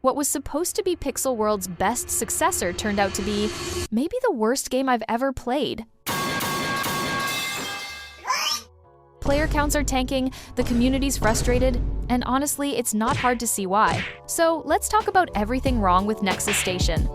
What was supposed to be Pixel World's best successor turned out to be maybe the worst game I've ever played. Player counts are tanking, the community's frustrated, and honestly, it's not hard to see why. So let's talk about everything wrong with Nexus Station.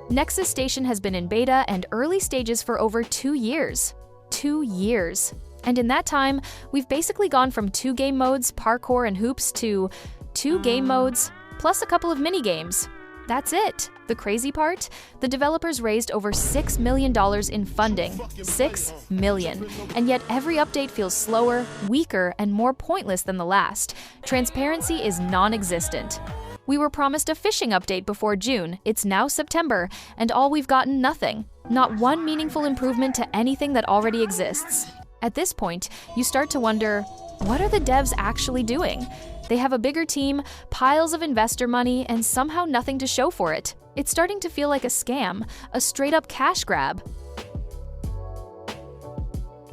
Nexus Station has been in beta and early stages for over 2 years. 2 years. And in that time, we've basically gone from 2 game modes, parkour and hoops, to 2 game modes, plus a couple of mini-games. That's it. The crazy part? The developers raised over $6 million in funding. $6 million. And yet every update feels slower, weaker, and more pointless than the last. Transparency is non-existent. We were promised a fishing update before June. It's now September, and all we've gotten, nothing. Not one meaningful improvement to anything that already exists. At this point, you start to wonder, what are the devs actually doing? They have a bigger team, piles of investor money, and somehow nothing to show for it. It's starting to feel like a scam, a straight-up cash grab.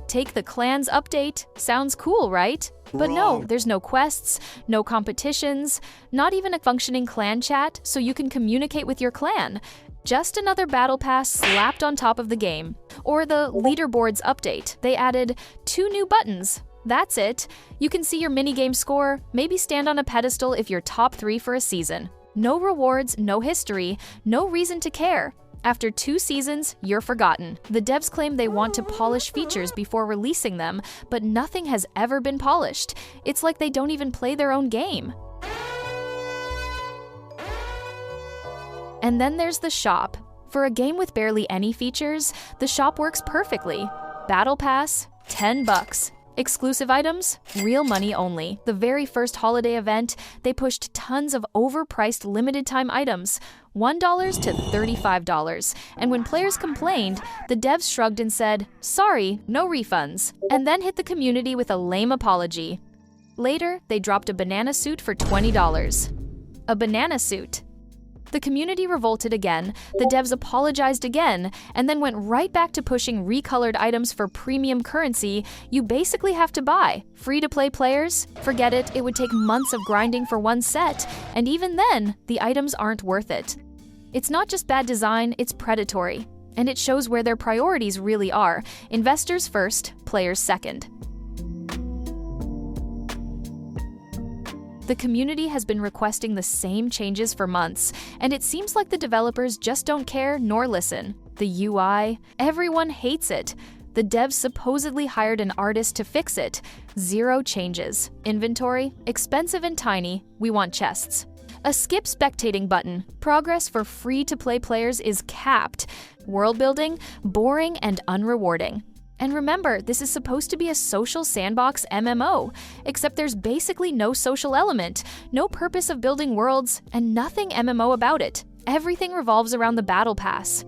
Take the clans update. Sounds cool, right? But no, there's no quests, no competitions, not even a functioning clan chat so you can communicate with your clan. Just another battle pass slapped on top of the game. Or the leaderboards update. They added 2 new buttons. That's it. You can see your minigame score, maybe stand on a pedestal if you're top 3 for a season. No rewards, no history, no reason to care. After 2 seasons, you're forgotten. The devs claim they want to polish features before releasing them, but nothing has ever been polished. It's like they don't even play their own game. And then there's the shop. For a game with barely any features, the shop works perfectly. Battle Pass, $10. Exclusive items, real money only. The very first holiday event, they pushed tons of overpriced limited-time items, $1 to $35. And when players complained, the devs shrugged and said, "Sorry, no refunds," and then hit the community with a lame apology. Later, they dropped a banana suit for $20. A banana suit. The community revolted again, the devs apologized again, and then went right back to pushing recolored items for premium currency you basically have to buy. Free-to-play players? Forget it, it would take months of grinding for one set, and even then, the items aren't worth it. It's not just bad design, it's predatory. And it shows where their priorities really are. Investors first, players second. The community has been requesting the same changes for months, and it seems like the developers just don't care nor listen. The UI, everyone hates it. The devs supposedly hired an artist to fix it. 0 changes. Inventory, expensive and tiny, we want chests. A skip spectating button. Progress for free-to-play players is capped. World building, boring and unrewarding. And remember, this is supposed to be a social sandbox MMO, except there's basically no social element, no purpose of building worlds, and nothing MMO about it. Everything revolves around the battle pass.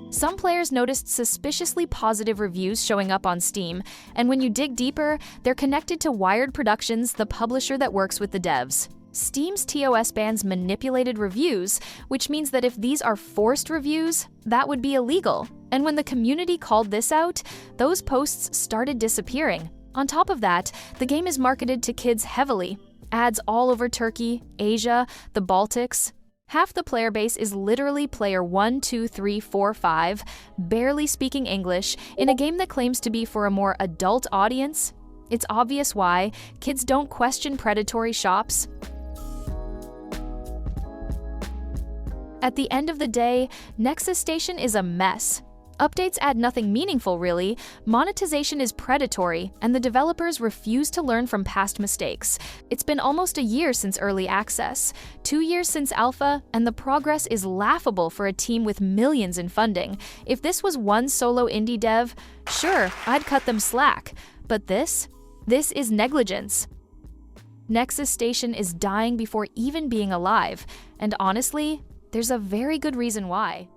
Some players noticed suspiciously positive reviews showing up on Steam, and when you dig deeper, they're connected to Wired Productions, the publisher that works with the devs. Steam's TOS bans manipulated reviews, which means that if these are forced reviews, that would be illegal. And when the community called this out, those posts started disappearing. On top of that, the game is marketed to kids heavily. Ads all over Turkey, Asia, the Baltics. Half the player base is literally player 1, 2, 3, 4, 5, barely speaking English, in a game that claims to be for a more adult audience. It's obvious why. Kids don't question predatory shops. At the end of the day, Nexus Station is a mess. Updates add nothing meaningful, really. Monetization is predatory, and the developers refuse to learn from past mistakes. It's been almost a year since early access, 2 years since alpha, and the progress is laughable for a team with millions in funding. If this was one solo indie dev, sure, I'd cut them slack. But this is negligence. Nexus Station is dying before even being alive, and honestly, there's a very good reason why.